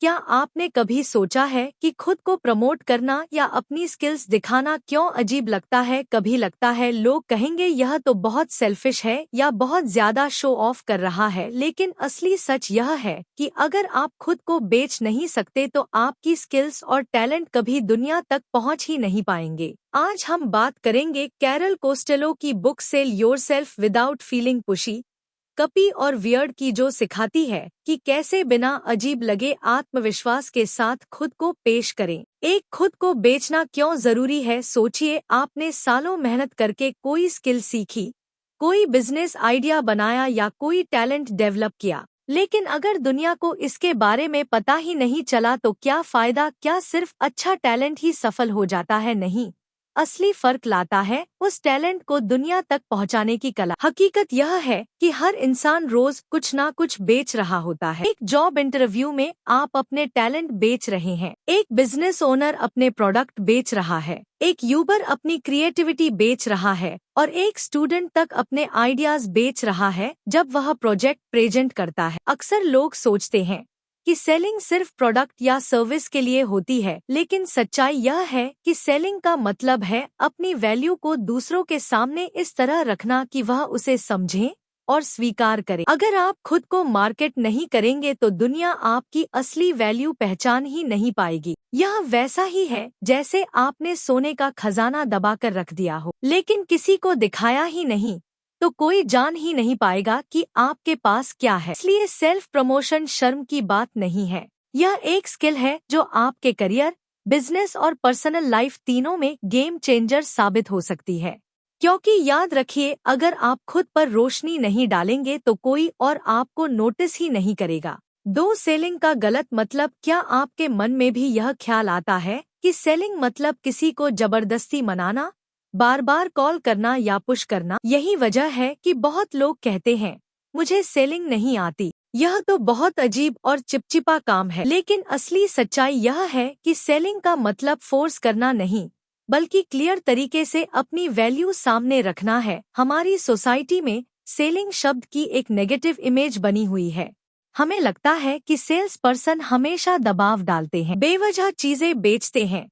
क्या आपने कभी सोचा है कि खुद को प्रमोट करना या अपनी स्किल्स दिखाना क्यों अजीब लगता है? कभी लगता है लोग कहेंगे यह तो बहुत सेल्फिश है या बहुत ज्यादा शो ऑफ कर रहा है, लेकिन असली सच यह है कि अगर आप खुद को बेच नहीं सकते तो आपकी स्किल्स और टैलेंट कभी दुनिया तक पहुंच ही नहीं पाएंगे। आज हम बात करेंगे कैरल कोस्टेलो की book cell yourself without feeling pushy, कपी और वियर्ड की, जो सिखाती है कि कैसे बिना अजीब लगे आत्मविश्वास के साथ खुद को पेश करें। एक, खुद को बेचना क्यों जरूरी है? सोचिए, आपने सालों मेहनत करके कोई स्किल सीखी, कोई बिजनेस आइडिया बनाया या कोई टैलेंट डेवलप किया, लेकिन अगर दुनिया को इसके बारे में पता ही नहीं चला तो क्या फायदा? क्या सिर्फ अच्छा टैलेंट ही सफल हो जाता है? नहीं, असली फर्क लाता है उस टैलेंट को दुनिया तक पहुंचाने की कला। हकीकत यह है कि हर इंसान रोज कुछ ना कुछ बेच रहा होता है। एक जॉब इंटरव्यू में आप अपने टैलेंट बेच रहे हैं, एक बिजनेस ओनर अपने प्रोडक्ट बेच रहा है, एक यूबर अपनी क्रिएटिविटी बेच रहा है और एक स्टूडेंट तक अपने आइडियाज बेच रहा है जब वह प्रोजेक्ट प्रेजेंट करता है। अक्सर लोग सोचते हैं कि सेलिंग सिर्फ प्रोडक्ट या सर्विस के लिए होती है, लेकिन सच्चाई यह है कि सेलिंग का मतलब है अपनी वैल्यू को दूसरों के सामने इस तरह रखना कि वह उसे समझें और स्वीकार करें। अगर आप खुद को मार्केट नहीं करेंगे तो दुनिया आपकी असली वैल्यू पहचान ही नहीं पाएगी। यह वैसा ही है जैसे आपने सोने का खजाना दबाकर रख दिया हो, लेकिन किसी को दिखाया ही नहीं, तो कोई जान ही नहीं पाएगा कि आपके पास क्या है। इसलिए सेल्फ प्रमोशन शर्म की बात नहीं है, यह एक स्किल है जो आपके करियर, बिजनेस और पर्सनल लाइफ तीनों में गेम चेंजर साबित हो सकती है। क्योंकि याद रखिए, अगर आप खुद पर रोशनी नहीं डालेंगे तो कोई और आपको नोटिस ही नहीं करेगा। दो, सेलिंग का गलत मतलब। क्या आपके मन में भी यह ख्याल आता है कि सेलिंग मतलब किसी को जबरदस्ती मनाना, बार बार कॉल करना या पुश करना? यही वजह है कि बहुत लोग कहते हैं मुझे सेलिंग नहीं आती, यह तो बहुत अजीब और चिपचिपा काम है। लेकिन असली सच्चाई यह है कि सेलिंग का मतलब फोर्स करना नहीं, बल्कि क्लियर तरीके से अपनी वैल्यू सामने रखना है। हमारी सोसाइटी में सेलिंग शब्द की एक नेगेटिव इमेज बनी हुई है। हमें लगता है कि सेल्स पर्सन हमेशा दबाव डालते हैं, बेवजह चीजें बेचते हैं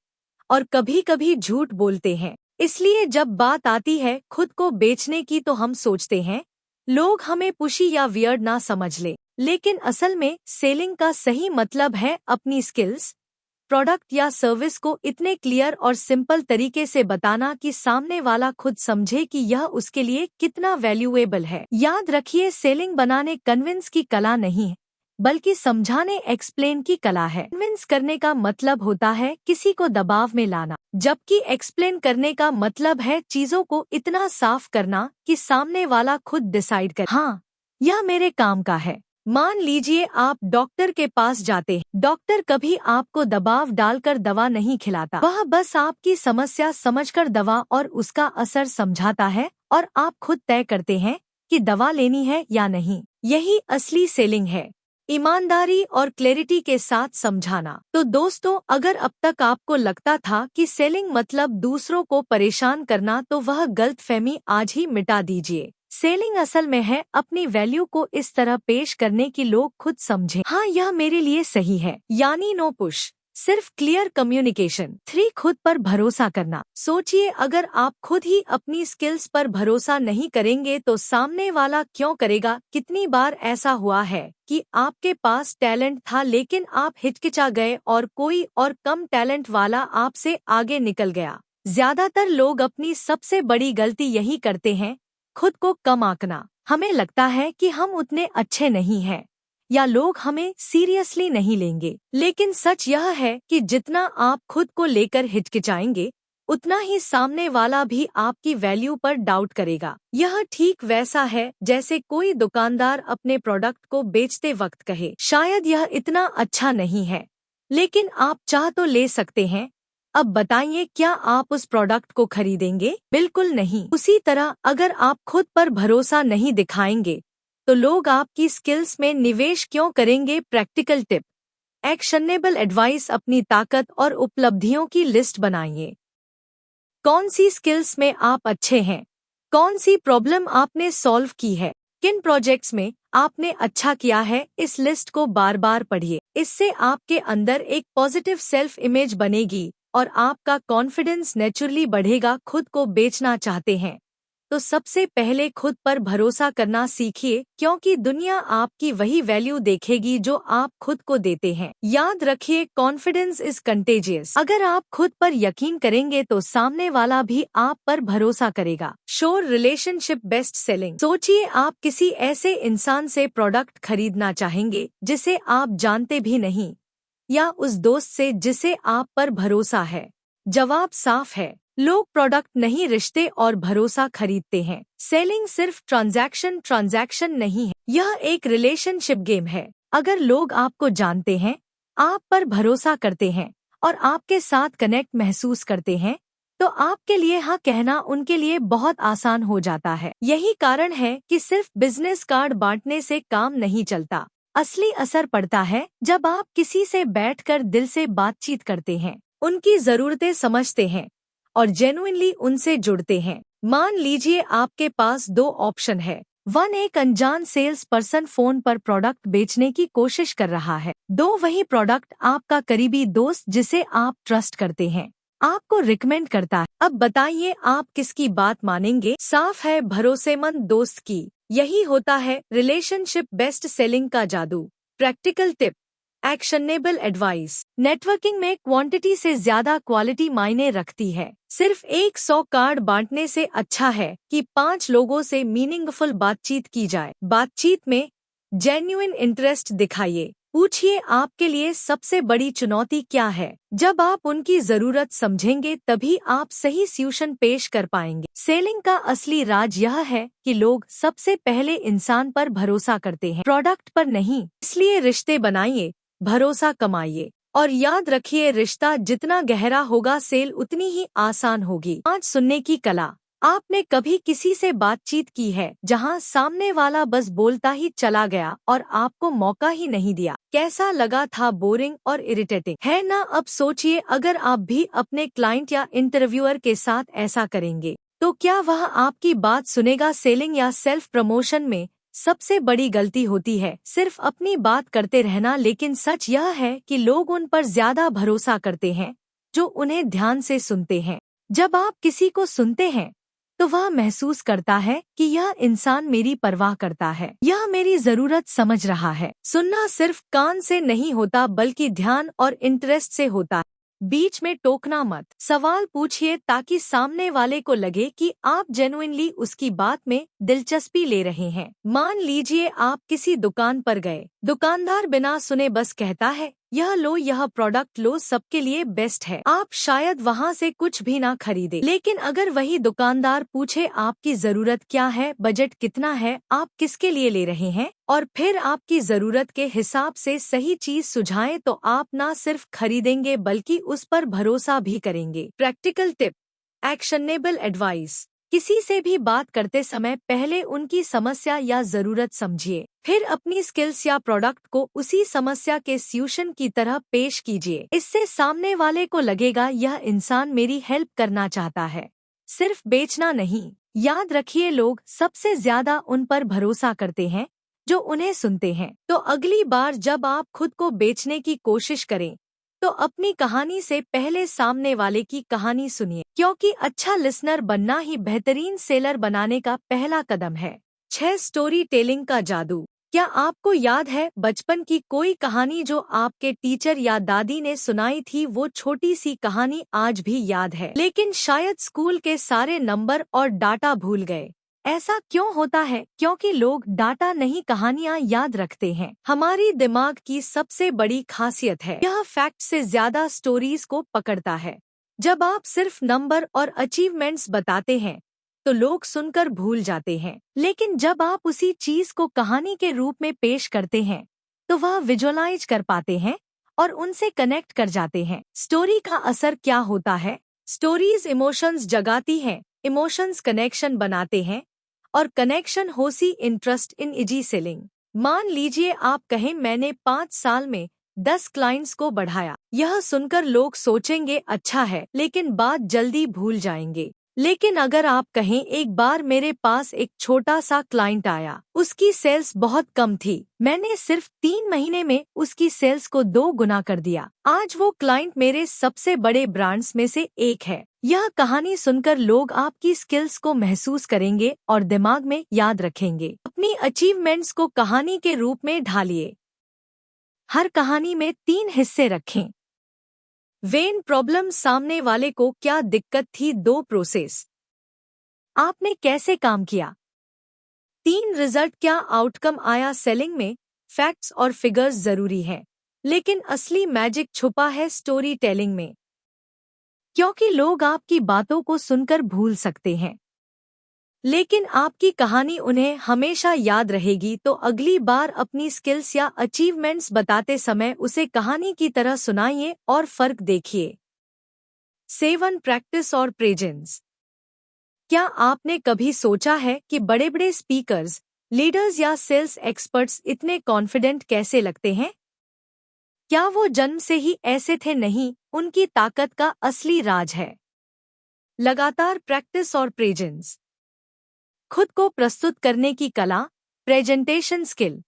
और कभी कभी झूठ बोलते हैं। इसलिए जब बात आती है खुद को बेचने की तो हम सोचते हैं लोग हमें पुशी या वियर्ड ना समझ ले, लेकिन असल में सेलिंग का सही मतलब है अपनी स्किल्स, प्रोडक्ट या सर्विस को इतने क्लियर और सिंपल तरीके से बताना कि सामने वाला खुद समझे कि यह उसके लिए कितना वैल्यूएबल है। याद रखिए, सेलिंग बनाने कन्विंस की कला नहीं है, बल्कि समझाने एक्सप्लेन की कला है। कन्विंस करने का मतलब होता है किसी को दबाव में लाना, जबकि एक्सप्लेन करने का मतलब है चीजों को इतना साफ करना कि सामने वाला खुद डिसाइड करे, हाँ यह मेरे काम का है। मान लीजिए आप डॉक्टर के पास जाते हैं, डॉक्टर कभी आपको दबाव डालकर दवा नहीं खिलाता, वह बस आपकी समस्या समझकर दवा और उसका असर समझाता है और आप खुद तय करते हैं कि दवा लेनी है या नहीं। यही असली सेलिंग है, ईमानदारी और क्लैरिटी के साथ समझाना। तो दोस्तों, अगर अब तक आपको लगता था कि सेलिंग मतलब दूसरों को परेशान करना तो वह गलतफहमी आज ही मिटा दीजिए। सेलिंग असल में है अपनी वैल्यू को इस तरह पेश करने की लोग खुद समझें, हाँ यह मेरे लिए सही है, यानी नो पुश, सिर्फ क्लियर कम्युनिकेशन। 3, खुद पर भरोसा करना। सोचिए, अगर आप खुद ही अपनी स्किल्स पर भरोसा नहीं करेंगे तो सामने वाला क्यों करेगा? कितनी बार ऐसा हुआ है कि आपके पास टैलेंट था लेकिन आप हिचकिचा गए और कोई और कम टैलेंट वाला आपसे आगे निकल गया। ज्यादातर लोग अपनी सबसे बड़ी गलती यही करते हैं, खुद को कम आंकना। हमें लगता है कि हम उतने अच्छे नहीं हैं या लोग हमें सीरियसली नहीं लेंगे, लेकिन सच यह है कि जितना आप खुद को लेकर हिचकिचाएंगे उतना ही सामने वाला भी आपकी वैल्यू पर डाउट करेगा। यह ठीक वैसा है जैसे कोई दुकानदार अपने प्रोडक्ट को बेचते वक्त कहे शायद यह इतना अच्छा नहीं है, लेकिन आप चाह तो ले सकते हैं। अब बताइए, क्या आप उस प्रोडक्ट को खरीदेंगे? बिल्कुल नहीं। उसी तरह अगर आप खुद पर भरोसा नहीं दिखाएंगे तो लोग आपकी स्किल्स में निवेश क्यों करेंगे? Practical tip, actionable advice. अपनी ताकत और उपलब्धियों की लिस्ट बनाइए। कौन सी स्किल्स में आप अच्छे हैं, कौन सी प्रॉब्लम आपने सॉल्व की है, किन प्रोजेक्ट्स में आपने अच्छा किया है, इस लिस्ट को बार बार पढ़िए। इससे आपके अंदर एक पॉजिटिव सेल्फ इमेज बनेगी और आपका कॉन्फिडेंस नेचुरली बढ़ेगा। खुद को बेचना चाहते हैं तो सबसे पहले खुद पर भरोसा करना सीखिए, क्योंकि दुनिया आपकी वही वैल्यू देखेगी जो आप खुद को देते हैं। याद रखिए, कॉन्फिडेंस इज कंटेजियस। अगर आप खुद पर यकीन करेंगे तो सामने वाला भी आप पर भरोसा करेगा। शोर रिलेशनशिप बेस्ट सेलिंग। सोचिए, आप किसी ऐसे इंसान से प्रोडक्ट खरीदना चाहेंगे जिसे आप जानते भी नहीं, या उस दोस्त से जिसे आप पर भरोसा है? जवाब साफ है, लोग प्रोडक्ट नहीं, रिश्ते और भरोसा खरीदते हैं। सेलिंग सिर्फ ट्रांजैक्शन नहीं है, यह एक रिलेशनशिप गेम है। अगर लोग आपको जानते हैं, आप पर भरोसा करते हैं और आपके साथ कनेक्ट महसूस करते हैं, तो आपके लिए हाँ कहना उनके लिए बहुत आसान हो जाता है। यही कारण है कि सिर्फ बिजनेस कार्ड बांटने से काम नहीं चलता। असली असर पड़ता है जब आप किसी से बैठकर दिल से बातचीत करते हैं, उनकी जरूरतें समझते हैं और जेन्युइनली उनसे जुड़ते हैं। मान लीजिए आपके पास दो ऑप्शन है। 1, एक अनजान सेल्स पर्सन फोन पर प्रोडक्ट बेचने की कोशिश कर रहा है। 2, वही प्रोडक्ट आपका करीबी दोस्त जिसे आप ट्रस्ट करते हैं आपको रिकमेंड करता है। अब बताइए, आप किसकी बात मानेंगे? साफ है, भरोसेमंद दोस्त की। यही होता है रिलेशनशिप बेस्ट सेलिंग का जादू। Practical tip, actionable advice. Networking में क्वांटिटी से ज्यादा क्वालिटी मायने रखती है। सिर्फ 100 कार्ड बांटने से अच्छा है कि 5 लोगों से मीनिंगफुल बातचीत की जाए। बातचीत में जेन्युइन इंटरेस्ट दिखाइए। पूछिए, आपके लिए सबसे बड़ी चुनौती क्या है? जब आप उनकी जरूरत समझेंगे तभी आप सही सॉल्यूशन पेश कर पाएंगे। सेलिंग का असली राज यह है कि लोग सबसे पहले इंसान पर भरोसा करते हैं, प्रोडक्ट पर नहीं। इसलिए रिश्ते बनाइए, भरोसा कमाइए और याद रखिए, रिश्ता जितना गहरा होगा, सेल उतनी ही आसान होगी। आज सुनने की कला। आपने कभी किसी से बातचीत की है जहां सामने वाला बस बोलता ही चला गया और आपको मौका ही नहीं दिया? कैसा लगा था? बोरिंग और इरिटेटिंग, है ना? अब सोचिए, अगर आप भी अपने क्लाइंट या इंटरव्यूअर के साथ ऐसा करेंगे तो क्या वह आपकी बात सुनेगा? सेलिंग या सेल्फ प्रमोशन में सबसे बड़ी गलती होती है सिर्फ अपनी बात करते रहना, लेकिन सच यह है कि लोग उन पर ज्यादा भरोसा करते हैं जो उन्हें ध्यान से सुनते हैं। जब आप किसी को सुनते हैं तो वह महसूस करता है कि यह इंसान मेरी परवाह करता है, यह मेरी जरूरत समझ रहा है। सुनना सिर्फ कान से नहीं होता, बल्कि ध्यान और इंटरेस्ट से होता है। बीच में टोकना मत। सवाल पूछिए ताकि सामने वाले को लगे कि आप जेन्युइनली उसकी बात में दिलचस्पी ले रहे हैं। मान लीजिए आप किसी दुकान पर गए, दुकानदार बिना सुने बस कहता है, यह लो, यह प्रोडक्ट लो, सबके लिए बेस्ट है। आप शायद वहाँ से कुछ भी ना खरीदे, लेकिन अगर वही दुकानदार पूछे आपकी जरूरत क्या है, बजट कितना है, आप किसके लिए ले रहे हैं, और फिर आपकी जरूरत के हिसाब से सही चीज सुझाएं, तो आप ना सिर्फ खरीदेंगे बल्कि उस पर भरोसा भी करेंगे। Practical tip, actionable advice. किसी से भी बात करते समय पहले उनकी समस्या या जरूरत समझिए, फिर अपनी स्किल्स या प्रोडक्ट को उसी समस्या के सॉल्यूशन की तरह पेश कीजिए। इससे सामने वाले को लगेगा यह इंसान मेरी हेल्प करना चाहता है, सिर्फ बेचना नहीं। याद रखिए, लोग सबसे ज्यादा उन पर भरोसा करते हैं जो उन्हें सुनते हैं। तो अगली बार जब आप खुद को बेचने की कोशिश करें तो अपनी कहानी से पहले सामने वाले की कहानी सुनिए, क्योंकि अच्छा लिसनर बनना ही बेहतरीन सेलर बनाने का पहला कदम है। 6, स्टोरी टेलिंग का जादू। क्या आपको याद है बचपन की कोई कहानी जो आपके टीचर या दादी ने सुनाई थी? वो छोटी सी कहानी आज भी याद है, लेकिन शायद स्कूल के सारे नंबर और डाटा भूल गए। ऐसा क्यों होता है? क्योंकि लोग डाटा नहीं, कहानियां याद रखते हैं। हमारी दिमाग की सबसे बड़ी खासियत है, यह फैक्ट से ज्यादा स्टोरीज को पकड़ता है। जब आप सिर्फ नंबर और अचीवमेंट्स बताते हैं तो लोग सुनकर भूल जाते हैं, लेकिन जब आप उसी चीज को कहानी के रूप में पेश करते हैं तो वह विजुअलाइज कर पाते हैं और उनसे कनेक्ट कर जाते हैं। स्टोरी का असर क्या होता है? स्टोरीज इमोशंस जगाती हैं, इमोशंस कनेक्शन बनाते हैं और कनेक्शन होसी इंटरेस्ट इन इजी सेलिंग। मान लीजिए आप कहें, मैंने 5 साल में 10 क्लाइंट्स को बढ़ाया। यह सुनकर लोग सोचेंगे अच्छा है, लेकिन बात जल्दी भूल जाएंगे। लेकिन अगर आप कहें एक बार मेरे पास एक छोटा सा क्लाइंट आया, उसकी सेल्स बहुत कम थी, मैंने सिर्फ 3 महीने में उसकी सेल्स को 2 गुना कर दिया। आज वो क्लाइंट मेरे सबसे बड़े ब्रांड्स में से एक है। यह कहानी सुनकर लोग आपकी स्किल्स को महसूस करेंगे और दिमाग में याद रखेंगे। अपनी अचीवमेंट्स को कहानी के रूप में ढालिए। हर कहानी में 3 हिस्से रखें। वेन प्रॉब्लम, सामने वाले को क्या दिक्कत थी। 2 प्रोसेस, आपने कैसे काम किया। 3 रिजल्ट, क्या आउटकम आया। सेलिंग में फैक्ट्स और फिगर्स जरूरी है, लेकिन असली मैजिक छुपा है स्टोरी टेलिंग में, क्योंकि लोग आपकी बातों को सुनकर भूल सकते हैं, लेकिन आपकी कहानी उन्हें हमेशा याद रहेगी। तो अगली बार अपनी स्किल्स या अचीवमेंट्स बताते समय उसे कहानी की तरह सुनाइए और फर्क देखिए। 7 प्रैक्टिस और प्रेजेंस। क्या आपने कभी सोचा है कि बड़े बड़े स्पीकर्स, लीडर्स या सेल्स एक्सपर्ट्स इतने कॉन्फिडेंट कैसे लगते हैं? क्या वो जन्म से ही ऐसे थे? नहीं, उनकी ताकत का असली राज है लगातार प्रैक्टिस और प्रेजेंस। खुद को प्रस्तुत करने की कला, प्रेजेंटेशन स्किल,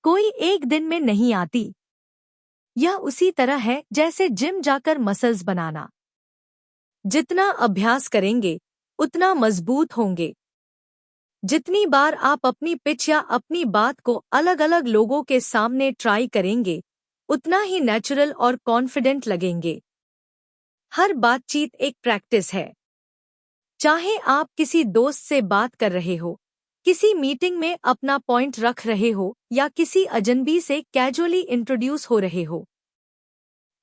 कोई एक दिन में नहीं आती। यह उसी तरह है जैसे जिम जाकर मसल्स बनाना। जितना अभ्यास करेंगे उतना मजबूत होंगे। जितनी बार आप अपनी पिच या अपनी बात को अलग अलग लोगों के सामने ट्राई करेंगे, उतना ही नेचुरल और कॉन्फिडेंट लगेंगे। हर बातचीत एक प्रैक्टिस है। चाहे आप किसी दोस्त से बात कर रहे हो, किसी मीटिंग में अपना पॉइंट रख रहे हो या किसी अजनबी से कैजुअली इंट्रोड्यूस हो रहे हो,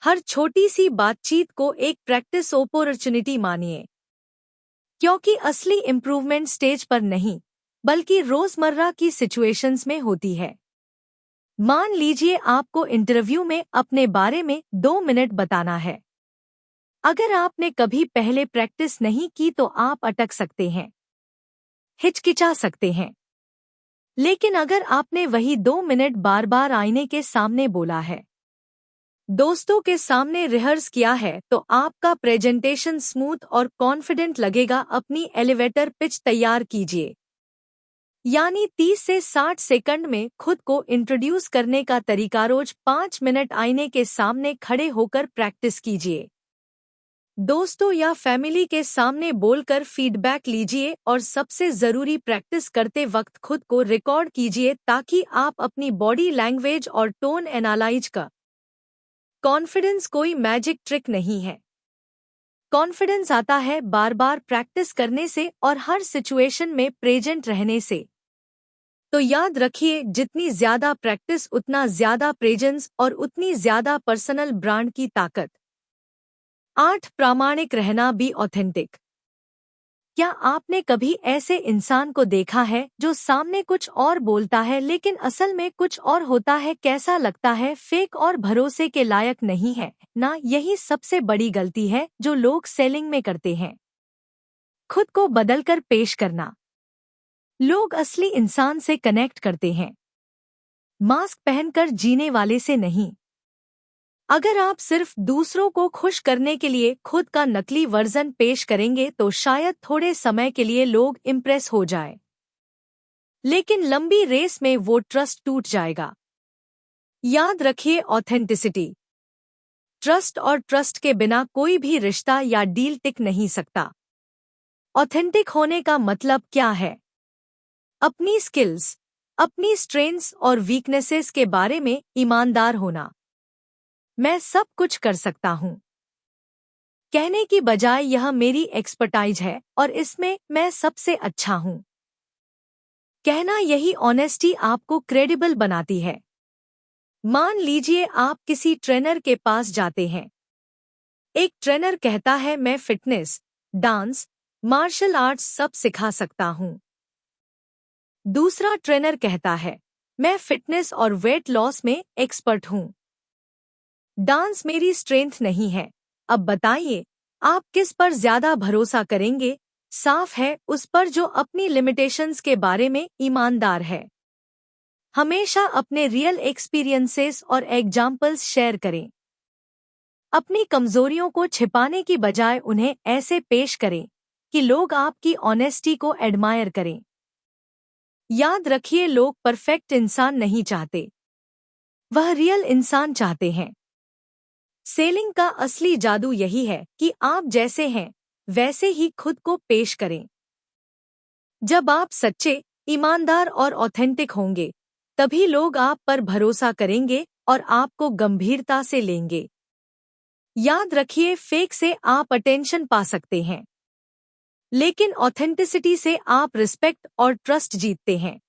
हर छोटी सी बातचीत को एक प्रैक्टिस अपॉर्चुनिटी मानिए, क्योंकि असली इम्प्रूवमेंट स्टेज पर नहीं बल्कि रोजमर्रा की सिचुएशंस में होती है। मान लीजिए आपको इंटरव्यू में अपने बारे में 2 मिनट बताना है। अगर आपने कभी पहले प्रैक्टिस नहीं की तो आप अटक सकते हैं, हिचकिचा सकते हैं। लेकिन अगर आपने वही 2 मिनट बार बार आईने के सामने बोला है, दोस्तों के सामने रिहर्स किया है, तो आपका प्रेजेंटेशन स्मूथ और कॉन्फिडेंट लगेगा। अपनी एलिवेटर पिच तैयार कीजिए, यानी 30 से 60 सेकंड में खुद को इंट्रोड्यूस करने का तरीका। रोज 5 मिनट आईने के सामने खड़े होकर प्रैक्टिस कीजिए। दोस्तों या फैमिली के सामने बोलकर फीडबैक लीजिए और सबसे जरूरी, प्रैक्टिस करते वक्त खुद को रिकॉर्ड कीजिए ताकि आप अपनी बॉडी लैंग्वेज और टोन एनालाइज कर। कॉन्फिडेंस कोई मैजिक ट्रिक नहीं है। कॉन्फिडेंस आता है बार बार प्रैक्टिस करने से और हर सिचुएशन में प्रेजेंट रहने से। तो याद रखिए, जितनी ज्यादा प्रैक्टिस उतना ज्यादा प्रेजेंस और उतनी ज्यादा पर्सनल ब्रांड की ताकत। 8 प्रामाणिक रहना, बी ऑथेंटिक। क्या आपने कभी ऐसे इंसान को देखा है जो सामने कुछ और बोलता है लेकिन असल में कुछ और होता है? कैसा लगता है? फेक और भरोसे के लायक नहीं है ना। यही सबसे बड़ी गलती है जो लोग सेलिंग में करते हैं, खुद को बदलकर पेश करना। लोग असली इंसान से कनेक्ट करते हैं, मास्क पहनकर जीने वाले से नहीं। अगर आप सिर्फ दूसरों को खुश करने के लिए खुद का नकली वर्जन पेश करेंगे तो शायद थोड़े समय के लिए लोग इम्प्रेस हो जाए, लेकिन लंबी रेस में वो ट्रस्ट टूट जाएगा। याद रखिए, ऑथेंटिसिटी, ट्रस्ट, और ट्रस्ट के बिना कोई भी रिश्ता या डील टिक नहीं सकता। ऑथेंटिक होने का मतलब क्या है? अपनी स्किल्स, अपनी स्ट्रेंथ्स और वीकनेसेस के बारे में ईमानदार होना। मैं सब कुछ कर सकता हूँ कहने की बजाय यह मेरी एक्सपर्टाइज है और इसमें मैं सबसे अच्छा हूँ कहना। यही ऑनेस्टी आपको क्रेडिबल बनाती है। मान लीजिए आप किसी ट्रेनर के पास जाते हैं। एक ट्रेनर कहता है, मैं फिटनेस, डांस, मार्शल आर्ट्स सब सिखा सकता हूँ। दूसरा ट्रेनर कहता है, मैं फिटनेस और वेट लॉस में एक्सपर्ट हूँ। डांस मेरी स्ट्रेंथ नहीं है। अब बताइए, आप किस पर ज्यादा भरोसा करेंगे? साफ है, उस पर जो अपनी लिमिटेशंस के बारे में ईमानदार है। हमेशा अपने रियल एक्सपीरियंसेस और एग्जाम्पल्स शेयर करें। अपनी कमजोरियों को छिपाने की बजाय उन्हें ऐसे पेश करें कि लोग आपकी ऑनेस्टी को एडमायर करें। याद रखिए, लोग परफेक्ट इंसान नहीं चाहते, वह रियल इंसान चाहते हैं। सेलिंग का असली जादू यही है कि आप जैसे हैं वैसे ही खुद को पेश करें। जब आप सच्चे, ईमानदार और ऑथेंटिक होंगे, तभी लोग आप पर भरोसा करेंगे और आपको गंभीरता से लेंगे। याद रखिए, फेक से आप अटेंशन पा सकते हैं, लेकिन ऑथेंटिसिटी से आप रिस्पेक्ट और ट्रस्ट जीतते हैं।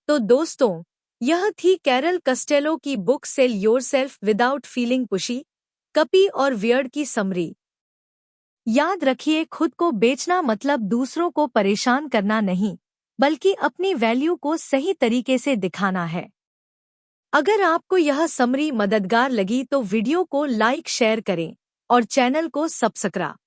तो दोस्तों, यह थी कैरल कस्टेलो की book cell yourself without feeling pushy, कपी और वियर्ड की समरी। याद रखिए, खुद को बेचना मतलब दूसरों को परेशान करना नहीं, बल्कि अपनी वैल्यू को सही तरीके से दिखाना है। अगर आपको यह समरी मददगार लगी तो वीडियो को लाइक शेयर करें और चैनल को सब्सक्राइब